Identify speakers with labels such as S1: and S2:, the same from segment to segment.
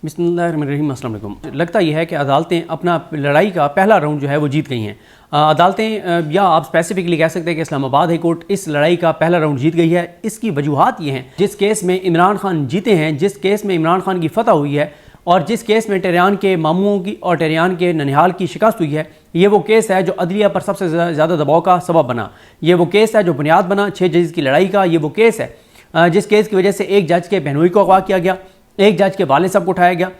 S1: बिस्मिल्लाहिर्रहमानिर्रहीम। अस्सलाम वालेकुम। लगता यह है कि अदालतें अपना लड़ाई का पहला राउंड जो है वो जीत गई हैं। अदालतें या आप स्पेसिफिकली कह सकते हैं कि इस्लामाबाद हाई कोर्ट इस लड़ाई का पहला राउंड जीत गई है। इसकी वजूहात ये हैं, जिस केस में इमरान खान जीते हैं, जिस केस में इमरान खान की फतह हुई है और जिस केस में टेरियान के मामूओं की और टेरियान के ननिहाल की शिकस्त हुई है, ये वो केस है जो अदलिया पर सबसे ज़्यादा दबाव का सबब बना। ये वो केस है जो बुनियाद बना 6 जज की लड़ाई का। ये वो केस है जिस केस की वजह से एक जज के बहनोई को अगवा किया गया, एक जज के वालिद साहब को उठाया गया,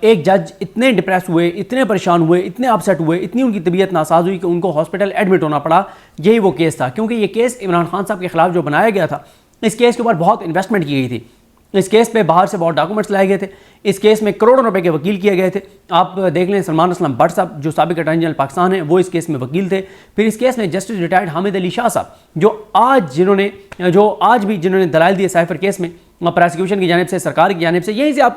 S1: एक जज इतने डिप्रेस हुए, इतने परेशान हुए, इतने अपसेट हुए, इतनी उनकी तबीयत नासाज हुई कि उनको हॉस्पिटल एडमिट होना पड़ा। यही वो केस था, क्योंकि ये केस इमरान खान साहब के खिलाफ जो बनाया गया था, इस केस के ऊपर बहुत इन्वेस्टमेंट की गई थी। इस केस पे बाहर से बहुत डॉक्यूमेंट्स लाए गए थे। इस केस में करोड़ों रुपए के वकील किए गए थे। आप देख लें, सलमान असलम भट्ट साहब जो साबिक अटॉर्नी जनरल पाकिस्तान हैं, वो इस केस में वकील थे। फिर इस केस में जस्टिस रिटायर्ड हामिद अली शाह साहब जो आज भी जिन्होंने दलाइल दिए साइफर केस में प्रोसिक्यूशन की जानिब से, सरकार की जानिब से, यहीं से आप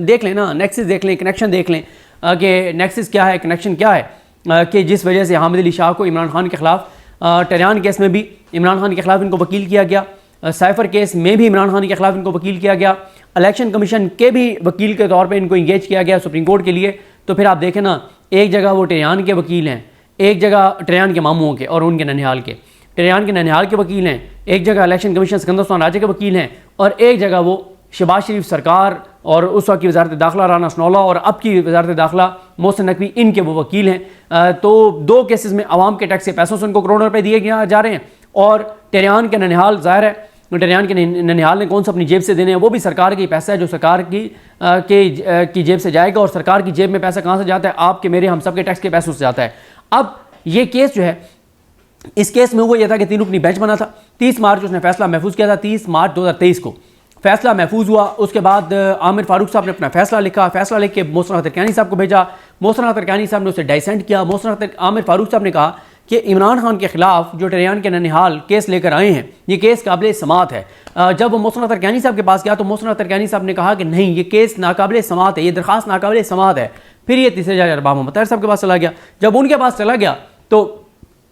S1: देख लें ना, नेक्सिस देख लें, कनेक्शन देख लें कि नेक्सिस क्या है, कनेक्शन क्या है कि जिस वजह से हामिद अली शाह को इमरान खान के खिलाफ टेरियान केस में भी इमरान खान के खिलाफ इनको वकील किया गया, साइफर केस में भी इमरान खान के खिलाफ इनको वकील किया गया, इलेक्शन कमीशन के भी वकील के तौर पे इनको इंगेज किया गया सुप्रीम कोर्ट के लिए। तो फिर आप देखें ना, एक जगह वो टेरियान के वकील हैं, एक जगह टेरियान के मामूओं के और उनके ननिहाल के, टेरियान के ननिहाल के वकील हैं, एक जगह इलेक्शन कमीशन सिकंदर उस्मान राजा के वकील हैं, और एक जगह वो शहबाज शरीफ सरकार और उस वक्त की वजारत दाखिला राना सनौला और अब की वजारत दाखिला मोहसिन नकवी, इनके वो वकील हैं। तो 2 केसेस में आवाम के टैक्स के पैसों से उनको करोड़ों रुपए दिए जा रहे हैं, और टेरियान के ननिहाल, ज़ाहिर है टेरियान के ननिहाल ने कौन सा अपनी जेब से देने हैं, वो भी सरकार की पैसा है जो सरकार की जेब से जाएगा। और सरकार की जेब में पैसा कहाँ से जाता है? आपके, मेरे, हम सब के टैक्स के पैसों से जाता है। अब ये केस जो है, इस केस में हुआ यह था कि 3 रुकनी बेंच बना था। 30 मार्च उसने फैसला महफूज किया था। 30 मार्च 2023 को फैसला महफूज हुआ। उसके बाद आमिर फारूक साहब ने अपना फैसला लिखा। फैसला लिख के मोहसिन तरकानी साहब को भेजा। मोहसिन तरकानी साहब ने उसे डाइसेंट किया। आमिर फारूक साहब ने कहा कि इमरान खान के खिलाफ जो टेरियान के ननिहाल केस लेकर आए हैं, ये केस काबिल समात है। जब वो मोहसिन तरकानी साहब के पास गया तो मोहसिन तरकानी साहब ने कहा कि नहीं, ये केस नाकाबिल समात है, ये दरख्वास्त नाकाबिल समात है। फिर ये तीसरे जज अरबाब मोहम्मद ताहिर साहब के पास चला गया। जब उनके पास चला गया तो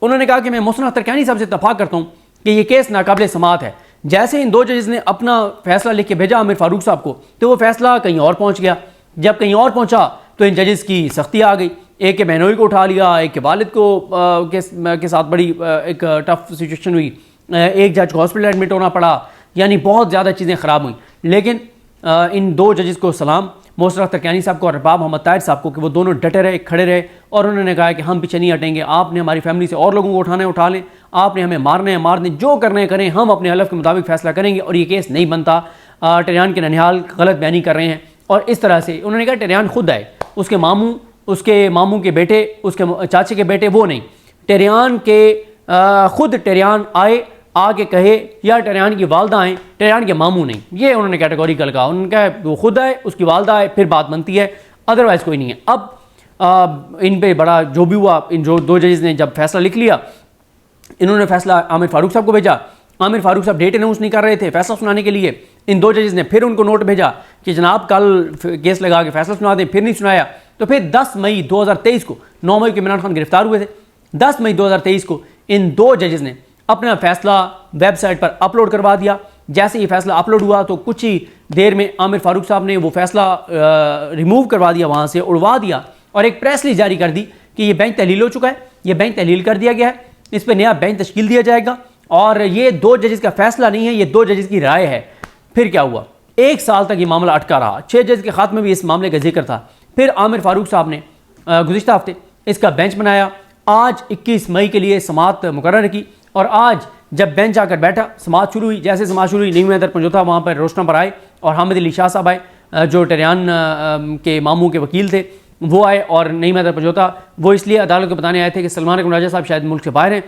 S1: उन्होंने कहा कि मैं मोहसिन तरकानी साहब से इत्तफाक करता हूँ कि ये केस नाकाबिल समात है। जैसे इन 2 जजेस ने अपना फैसला लिख के भेजा आमिर फारूक साहब को, तो वो फैसला कहीं और पहुँच गया। जब कहीं और पहुँचा तो इन जजेस की सख्ती आ गई। एक के बहनोई को उठा लिया, एक के वालिद को के साथ बड़ी एक टफ सिचुएशन हुई, एक जज को हॉस्पिटल एडमिट होना पड़ा, यानी बहुत ज़्यादा चीज़ें ख़राब हुई। लेकिन इन 2 जजेस को सलाम, मोहसिन तरकानी साहब को और अरबाब मोहम्मद ताहिर साहब को, कि वो दोनों डटे रहे, खड़े रहे, और उन्होंने कहा कि हम पीछे नहीं हटेंगे। आपने हमारी फैमिली से और लोगों को उठाने उठा लें, आपने हमें मारने हैं मार दें, जो करने करें, हम अपने हलफ के मुताबिक फैसला करेंगे और ये केस नहीं बनता। टेरियान के ननिहाल गलत बयानी कर रहे हैं। और इस तरह से उन्होंने कहा टेरियान खुद आए, उसके मामू के बेटे, उसके चाचे के बेटे, वो नहीं, टेरियान के खुद टेरियान आए, आके कहे, या टेरियान की वालदा आए, टेरियान के मामू नहीं। ये उन्होंने कैटेगोरिकल कहा। उन्होंने कहा वो खुद आए, उसकी वालदा आए, फिर बात बनती है, अदरवाइज़ कोई नहीं है। अब इन पे बड़ा जो भी हुआ, इन 2 जजेस ने जब फैसला लिख लिया, इन्होंने फैसला आमिर फारूक साहब को भेजा। आमिर फारूक साहब डेट अनाउंस नहीं कर रहे थे फैसला सुनाने के लिए। इन 2 जजेस ने फिर उनको नोट भेजा कि जनाब कल केस लगा के फैसला सुना दें, फिर नहीं सुनाया। तो फिर 10 मई 2023 को, 9 मई को इमरान खान गिरफ्तार हुए थे। 10 मई 2023 को इन 2 जजेस ने अपना फैसला वेबसाइट पर अपलोड करवा दिया। जैसे ही फैसला अपलोड हुआ तो कुछ ही देर में आमिर फारूक साहब ने वो फैसला रिमूव करवा दिया, वहाँ से उड़वा दिया, और एक प्रेस रिलीज जारी कर दी कि ये बेंच तहलील हो चुका है, ये बेंच तहलील कर दिया गया है, इस पर नया बेंच तश्कील दिया जाएगा, और ये 2 जजेस का फैसला नहीं है, ये 2 जजेस की राय है। फिर क्या हुआ? 1 साल तक ये मामला अटका रहा। 6 जज के खात्मे में भी इस मामले का जिक्र था। फिर आमिर फारूक साहब ने गुज़िश्ता हफ्ते इसका बेंच बनाया। आज 21 मई के लिए समाअत मुकर्रर की, और आज जब बेंच आकर बैठा, समाअत शुरू हुई। जैसे समाअत शुरू हुई, नीम हैदर पंजोथा वहाँ पर रोशना पर आए, और हामिद अली शाह साहब आए जो टेरियान के मामू के वकील थे, वो आए। और नीम हैदर पंजोथा वो इसलिए अदालत को बताने आए थे कि सलमान अकरम राजा साहब शायद मुल्क से बाहर हैं।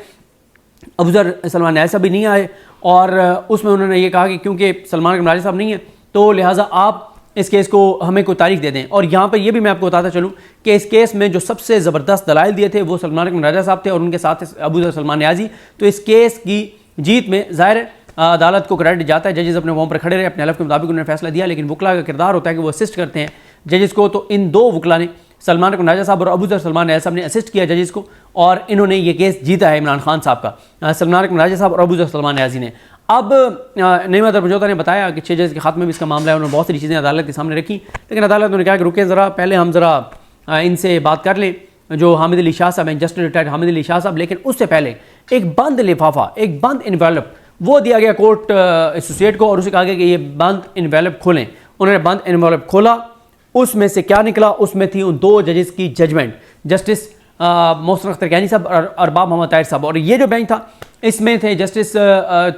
S1: अबूजर सलमान ऐसा भी नहीं आए, और उसमें उन्होंने ये कहा कि क्योंकि सलमान अकरम राजा साहब नहीं है, तो लिहाजा आप इस केस को हमें कोई तारीख दे दें। और यहाँ पर यह भी मैं आपको बताता चलूँ कि इस केस में जो सबसे ज़बरदस्त दलाइल दिए थे वो सलमान अकरम राजा साहब थे, और उनके साथ अबूजर सलमान न्याजी। तो इस केस की जीत में ज़ाहिर अदालत को क्रेडिट जाता है। जजेस अपने वहाँ पर खड़े रहे, अपने हलफ के मुताबिक उन्होंने फैसला दिया, लेकिन वकला का किरदार होता है कि वो असिस्ट करते हैं जजेस को। तो इन 2 वकला ने, सलमान अकरम राजा साहब और अबूजर सलमान न्याजी साहब ने असिस्ट किया जजेस को, और इन्होंने ये केस जीता है इमरान खान साहब का। सलमान अकरम राजा साहब और अबूजर सलमान न्याजी ने। अब नईम अदर पंजोता ने बताया कि 6 जज के खात्मे में इसका मामला है, उन्होंने बहुत सारी चीज़ें अदालत के सामने रखी, लेकिन अदालत ने कहा कि रुके ज़रा, पहले हम ज़रा इनसे बात कर लें, जो हामिद अली शाह साहब हैं, जस्टिस रिटायर्ड हामिद अली शाह साहब। लेकिन उससे पहले एक बंद लिफाफा, एक बंद इन्वेलप वो दिया गया कोर्ट एसोसिएट को, और उसे कहा गया कि ये बंद इन्वेलप खोलें। उन्होंने बंद इन्वेलप खोला, उसमें से क्या निकला? उसमें थी उन 2 जजेस की जजमेंट, जस्टिस मोहसिन अख्तर कैनी साहब और अरबाब मोहम्मद ताहिर साहब। और ये जो बेंच था इसमें थे जस्टिस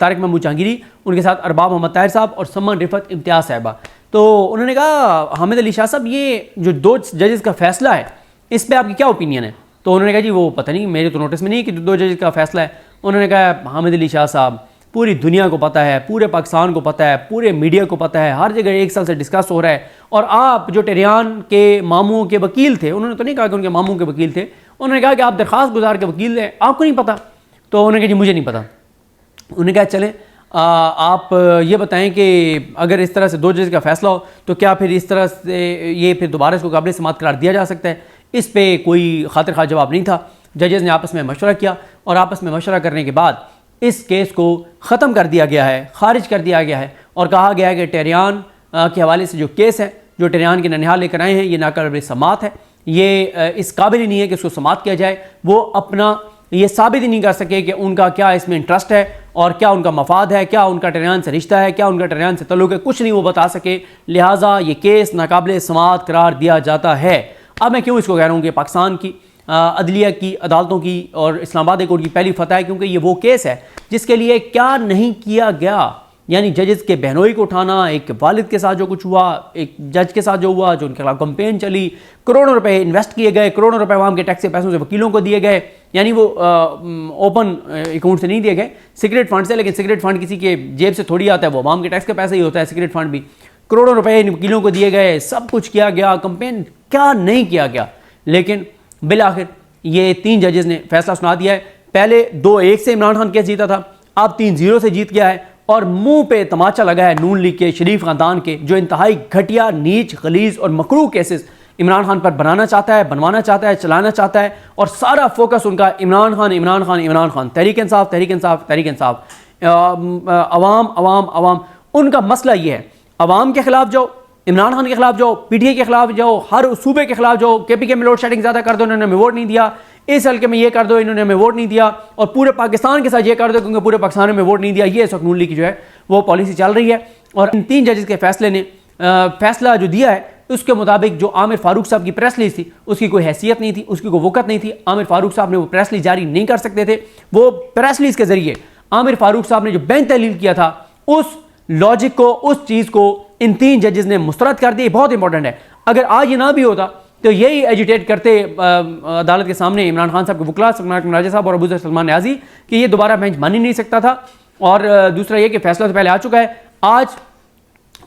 S1: तारिक महमूद जहांगीरी, उनके साथ अरबाब मोहम्मद ताहिर साहब और सम्मान रिफत इम्तियाज साहिबा। तो उन्होंने कहा हामिद अली शाह साहब, ये जो 2 जजेस का फैसला है इस पर आपकी क्या ओपिनियन है? तो उन्होंने कहा जी वो पता नहीं, मेरे तो नोटिस में नहीं कि 2 जजेस का फैसला है। उन्होंने कहा हामिद अली शाह साहब, पूरी दुनिया को पता है, पूरे पाकिस्तान को पता है, पूरे मीडिया को पता है, हर जगह 1 साल से डिस्कस हो रहा है, और आप जो टेहरान के मामूओं के वकील थे, उन्होंने तो नहीं कहा कि उनके मामू के वकील थे, उन्होंने कहा कि आप दरख्वास्त गुजार के वकील हैं, आपको नहीं पता? तो उन्होंने कहा जी मुझे नहीं पता। उन्होंने कहा चलें आप ये बताएं कि अगर इस तरह से 2 जज का फैसला हो तो क्या फिर इस तरह से ये फिर दोबारा इसको काबिल समाअत करार दिया जा सकता है? इस पर कोई खातिर खा जवाब नहीं था। जजेस ने आपस में मशवरा किया, और आपस में मशवरा करने के बाद इस केस को ख़त्म कर दिया गया है, खारिज कर दिया गया है, और कहा गया है कि टेहरान के हवाले से जो केस है, जो टेहरान के ननिहाल लेकर आए हैं, ये नाकाबिल समाअत है, ये इस काबिल ही नहीं है कि इसको समाअत किया जाए। वो अपना ये साबित ही नहीं कर सके कि उनका क्या इसमें इंटरेस्ट है, और क्या उनका मफाद है, क्या उनका टेहरान से रिश्ता है, क्या उनका टेहरान से तल्लुक़ है, कुछ नहीं वो बता सके। लिहाजा ये केस नाकाबिल समाअत करार दिया जाता है। अब मैं क्यों इसको कह रहा हूँ कि पाकिस्तान की अदलिया की, अदालतों की और इस्लामाबाद हाई कोर्ट की पहली फतह है, क्योंकि ये वो केस है जिसके लिए क्या नहीं किया गया। यानी जजेस के बहनोई को उठाना, एक वालिद के साथ जो कुछ हुआ, एक जज के साथ जो हुआ, जो उनके खिलाफ कंपेन चली, करोड़ों रुपए इन्वेस्ट किए गए, करोड़ों रुपए आवाम के टैक्स के पैसों से वकीलों को दिए गए, यानी वो ओपन अकाउंट से नहीं दिए गए, सीक्रेट फंड से। लेकिन सीक्रेट फंड किसी के जेब से थोड़ी आता है, वो आवाम के टैक्स का पैसा ही होता है सीक्रेट फंड भी। करोड़ों रुपए इन वकीलों को दिए गए, सब कुछ किया गया, कंपेन क्या नहीं किया गया। लेकिन बिल आखिर ये 3 जजेस ने फैसला सुना दिया है। पहले 2-1 से इमरान खान केस जीता था, अब 3-0 से जीत गया है, और मुंह पे तमाचा लगा है नून लीग के, शरीफ खानदान के, जो इंतहाई घटिया, नीच, गलीज और मकरूह केसेस इमरान खान पर बनाना चाहता है, बनवाना चाहता है, चलाना चाहता है, और सारा फोकस उनका इमरान खान, इमरान खान, इमरान खान, तहरीक इंसाफ, तहरीक इंसाफ, तहरीक इंसाफ, अवाम अवाम अवाम। उनका मसला ये है, अवाम के खिलाफ जाओ, इमरान खान के खिलाफ जाओ, पीटीआई के खिलाफ जाओ, हर सूबे के खिलाफ जाओ, केपीके में लोड शेडिंग ज़्यादा कर दो, इन्होंने हमें वोट नहीं दिया, इस हल्के में ये कर दो, इन्होंने हमें वोट नहीं दिया, और पूरे पाकिस्तान के साथ ये कर दो क्योंकि पूरे पाकिस्तान में वोट नहीं दिया। ये इस वक्त नून लीग की जो है वो पॉलिसी चल रही है। और इन 3 जजेस के फैसले ने फैसला जो दिया है उसके मुताबिक जो आमिर फारूक साहब की प्रेस रिलीज थी उसकी कोई हैसियत नहीं थी, उसकी कोई वक़्त नहीं थी। आमिर फारूक साहब ने वो प्रेस रिलीज जारी नहीं कर सकते थे। वो प्रेस रिलीज के जरिए आमिर फारूक साहब ने जो बेंच तहलील किया था, उस लॉजिक को, उस चीज़ को इन 3 जजेस ने मुस्तरद कर दिया। बहुत इंपॉर्टेंट है। अगर आज ये ना भी होता तो यही एजिटेट करते अदालत के सामने इमरान खान साहब के वकला सलमान राजा साहब और अबू ज़र सलमान न्याजी कि ये दोबारा बेंच मान ही नहीं सकता था। और दूसरा ये कि फैसला तो पहले आ चुका है। आज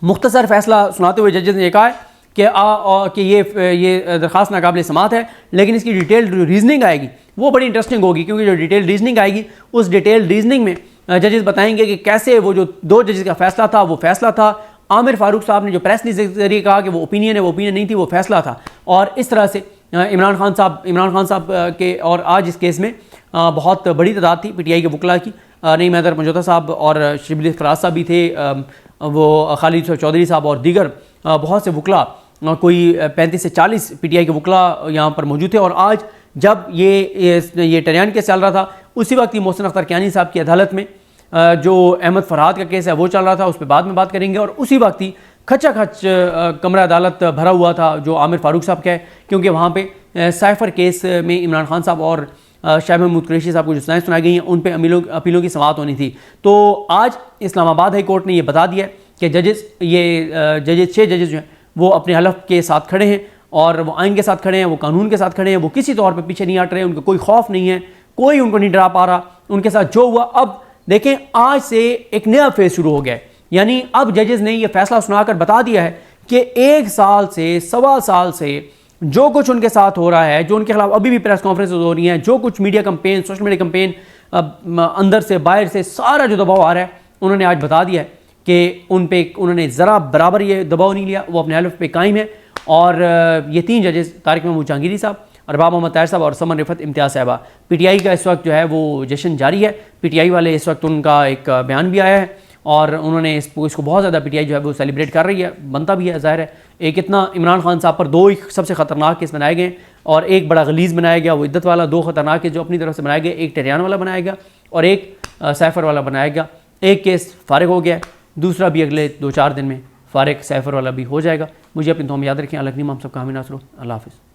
S1: मुख्तसर फैसला सुनाते हुए जजेस ने ये कहा है कि ये दरख्वास्त नाकाबिल समाअत है, लेकिन इसकी डिटेल रीजनिंग आएगी वो बड़ी इंटरेस्टिंग होगी, क्योंकि जो डिटेल रीजनिंग आएगी उस डिटेल रीजनिंग में जजेस बताएंगे कि कैसे वो जो 2 जजेस का फैसला था वो फैसला था। आमिर फारूक साहब ने जो प्रेस रिलीज के जरिए कहा कि वो ओपिनियन है, वो ओपिनियन नहीं थी, वो फैसला था। और इस तरह से इमरान खान साहब के, और आज इस केस में बहुत बड़ी तादाद थी पीटीआई के वकला की। नईम अदर पंजोता साहब और शिबली फराज साहब भी थे, वो खालिद चौधरी साहब और दीगर बहुत से वकला, कोई 35 से 40 पीटीआई के वकला यहाँ पर मौजूद थे। और आज जब ये टेहरान केस चल रहा था, उसी वक्त ही मोहसिन अख्तर कैनी साहब की अदालत में जो अहमद फरहाद का केस है वो चल रहा था, उस पर बाद में बात करेंगे। और उसी वक्त ही खचा खच कमरा अदालत भरा हुआ था जो आमिर फारूक साहब का है, क्योंकि वहाँ पे साइफर केस में इमरान खान साहब और शाह महमूद कुरैशी साहब को जो सज़ाएं सुनाई गई हैं उन पर अपीलों की समाअत होनी थी। तो आज इस्लामाबाद हाई कोर्ट ने ये बता दिया कि जजेस 6 जजेस जो हैं वो अपने हलफ के साथ खड़े हैं, और वो आइन के साथ खड़े हैं, वो कानून के साथ खड़े हैं, वो किसी तौर पर पीछे नहीं हट रहे, उनको कोई खौफ नहीं है, कोई उनको नहीं डरा पा रहा। उनके साथ जो हुआ, अब देखें आज से एक नया फेज शुरू हो गया है। यानी अब जजेस ने यह फैसला सुनाकर बता दिया है कि 1 साल से 1.25 साल से जो कुछ उनके साथ हो रहा है, जो उनके खिलाफ अभी भी प्रेस कॉन्फ्रेंस हो रही हैं, जो कुछ media campaign, social media campaign, अंदर से बाहर से सारा जो दबाव आ रहा है, उन्होंने आज बता दिया है कि उन पे उन्होंने ज़रा बराबर ये दबाव नहीं लिया, वो अपने हलफ पे कायम है। और ये 3 जजेस तारिक महमूद जहांगीरी साहब, अरबाब मोहम्मद ताहिर साहब और समन रिफत इम्तियाज़ साहबा। PTI का इस वक्त जो है वो जश्न जारी है। PTI वाले इस वक्त उनका एक बयान भी आया है और उन्होंने इसको बहुत ज़्यादा PTI जो है वो सेलिब्रेट कर रही है, बनता भी है, ज़ाहिर है। एक इतना इमरान खान साहब पर 2 ही सबसे ख़तरनाक केस बनाए गए और एक बड़ा गलीज़ बनाया गया, वो इद्दत वाला। 2 ख़तरनाक केस जो अपनी तरफ से बनाए गए, एक टेरियान वाला बनाया गया और एक सैफर वाला बनाया गया। एक केस फ़ारिग हो गया, दूसरा भी अगले 2-4 दिन में फ़ारिग सैफर वाला भी हो जाएगा। मुझे अपनी दुआ में याद रखें। अल्लाह हम सब का हामी नासर हो। अल्लाह हाफ़िज़।